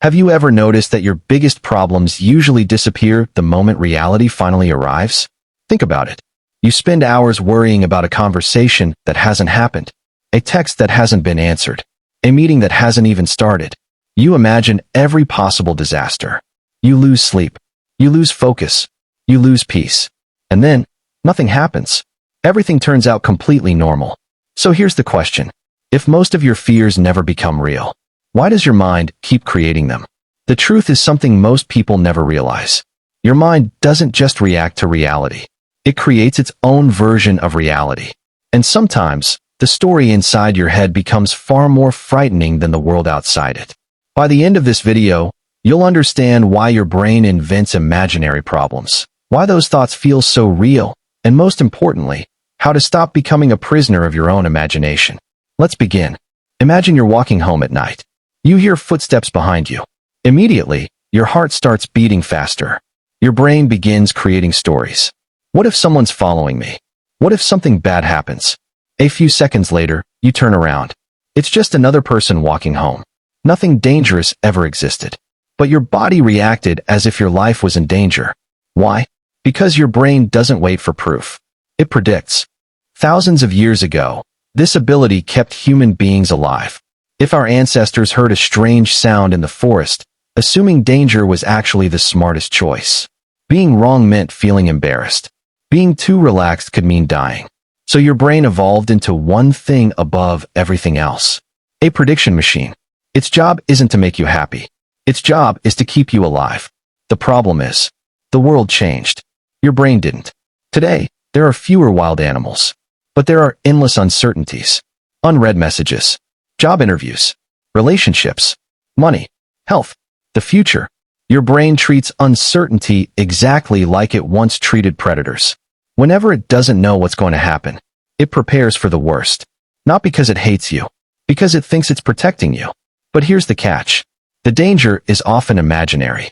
Have you ever noticed that your biggest problems usually disappear the moment reality finally arrives? Think about it. You spend hours worrying about a conversation that hasn't happened, a text that hasn't been answered, a meeting that hasn't even started. You imagine every possible disaster. You lose sleep. You lose focus. You lose peace. And then, nothing happens. Everything turns out completely normal. So here's the question. If most of your fears never become real, why does your mind keep creating them? The truth is something most people never realize. Your mind doesn't just react to reality. It creates its own version of reality. And sometimes, the story inside your head becomes far more frightening than the world outside it. By the end of this video, you'll understand why your brain invents imaginary problems, why those thoughts feel so real, and most importantly, how to stop becoming a prisoner of your own imagination. Let's begin. Imagine you're walking home at night. You hear footsteps behind you. Immediately, your heart starts beating faster. Your brain begins creating stories. What if someone's following me? What if something bad happens? A few seconds later, you turn around. It's just another person walking home. Nothing dangerous ever existed. But your body reacted as if your life was in danger. Why? Because your brain doesn't wait for proof. It predicts. Thousands of years ago, this ability kept human beings alive. If our ancestors heard a strange sound in the forest, assuming danger was actually the smartest choice. Being wrong meant feeling embarrassed. Being too relaxed could mean dying. So your brain evolved into one thing above everything else. A prediction machine. Its job isn't to make you happy. Its job is to keep you alive. The problem is, the world changed. Your brain didn't. Today, there are fewer wild animals. But there are endless uncertainties. Unread messages. Job interviews, relationships, money, health, the future. Your brain treats uncertainty exactly like it once treated predators. Whenever it doesn't know what's going to happen, it prepares for the worst. Not because it hates you, because it thinks it's protecting you. But here's the catch. The danger is often imaginary.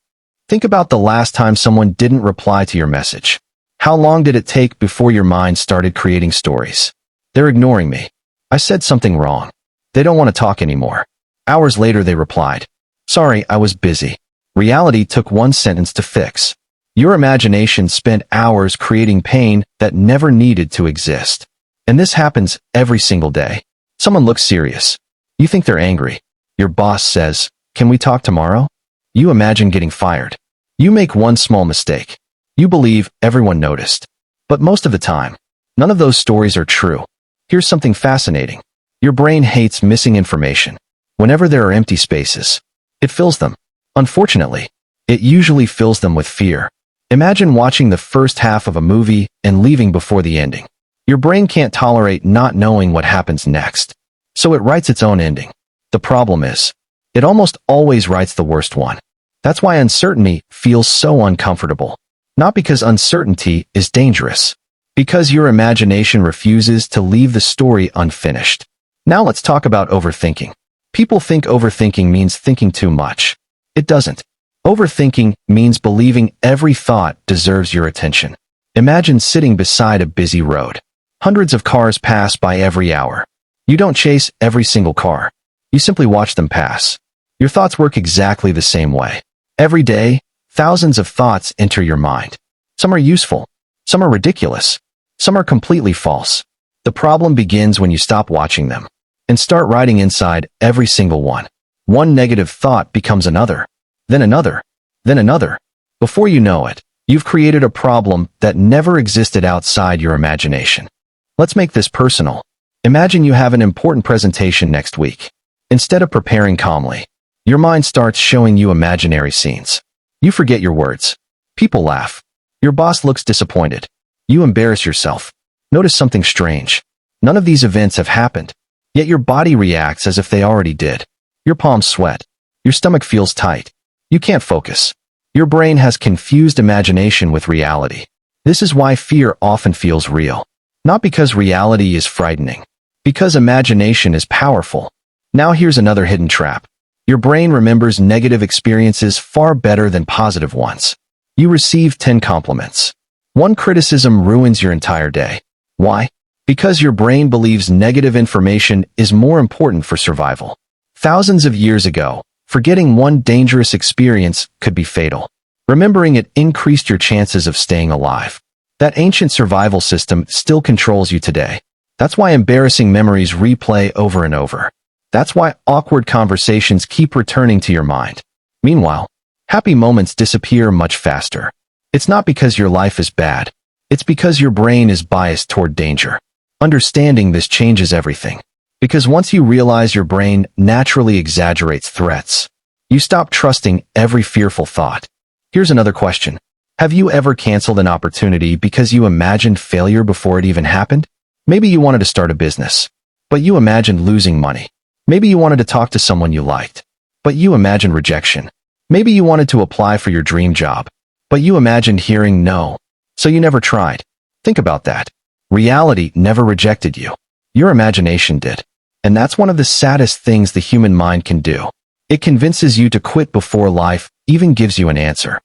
Think about the last time someone didn't reply to your message. How long did it take before your mind started creating stories? They're ignoring me. I said something wrong. They don't want to talk anymore. Hours later they replied, "Sorry, I was busy." Reality took one sentence to fix. Your imagination spent hours creating pain that never needed to exist. And this happens every single day. Someone looks serious. You think they're angry. Your boss says, "Can we talk tomorrow?" You imagine getting fired. You make one small mistake. You believe everyone noticed. But most of the time, none of those stories are true. Here's something fascinating. Your brain hates missing information. Whenever there are empty spaces, it fills them. Unfortunately, it usually fills them with fear. Imagine watching the first half of a movie and leaving before the ending. Your brain can't tolerate not knowing what happens next. So it writes its own ending. The problem is, it almost always writes the worst one. That's why uncertainty feels so uncomfortable. Not because uncertainty is dangerous. Because your imagination refuses to leave the story unfinished. Now let's talk about overthinking. People think overthinking means thinking too much. It doesn't. Overthinking means believing every thought deserves your attention. Imagine sitting beside a busy road. Hundreds of cars pass by every hour. You don't chase every single car. You simply watch them pass. Your thoughts work exactly the same way. Every day, thousands of thoughts enter your mind. Some are useful. Some are ridiculous. Some are completely false. The problem begins when you stop watching them and start writing inside every single one. One negative thought becomes another, then another, then another. Before you know it, you've created a problem that never existed outside your imagination. Let's make this personal. Imagine you have an important presentation next week. Instead of preparing calmly, your mind starts showing you imaginary scenes. You forget your words. People laugh. Your boss looks disappointed. You embarrass yourself. Notice something strange. None of these events have happened. Yet your body reacts as if they already did. Your palms sweat. Your stomach feels tight. You can't focus. Your brain has confused imagination with reality. This is why fear often feels real. Not because reality is frightening. Because imagination is powerful. Now here's another hidden trap. Your brain remembers negative experiences far better than positive ones. You receive 10 compliments. One criticism ruins your entire day. Why? Because your brain believes negative information is more important for survival. Thousands of years ago, Forgetting one dangerous experience could be fatal. Remembering it increased your chances of staying alive. That ancient survival system still controls you today. That's why embarrassing memories replay over and over. That's why awkward conversations keep returning to your mind. Meanwhile, happy moments disappear much faster. It's not because your life is bad. It's because your brain is biased toward danger. Understanding this changes everything. Because once you realize your brain naturally exaggerates threats, you stop trusting every fearful thought. Here's another question. Have you ever canceled an opportunity because you imagined failure before it even happened? Maybe you wanted to start a business, but you imagined losing money. Maybe you wanted to talk to someone you liked, but you imagined rejection. Maybe you wanted to apply for your dream job, but you imagined hearing no, so you never tried. Think about that. Reality never rejected you. Your imagination did. And that's one of the saddest things the human mind can do. It convinces you to quit before life even gives you an answer.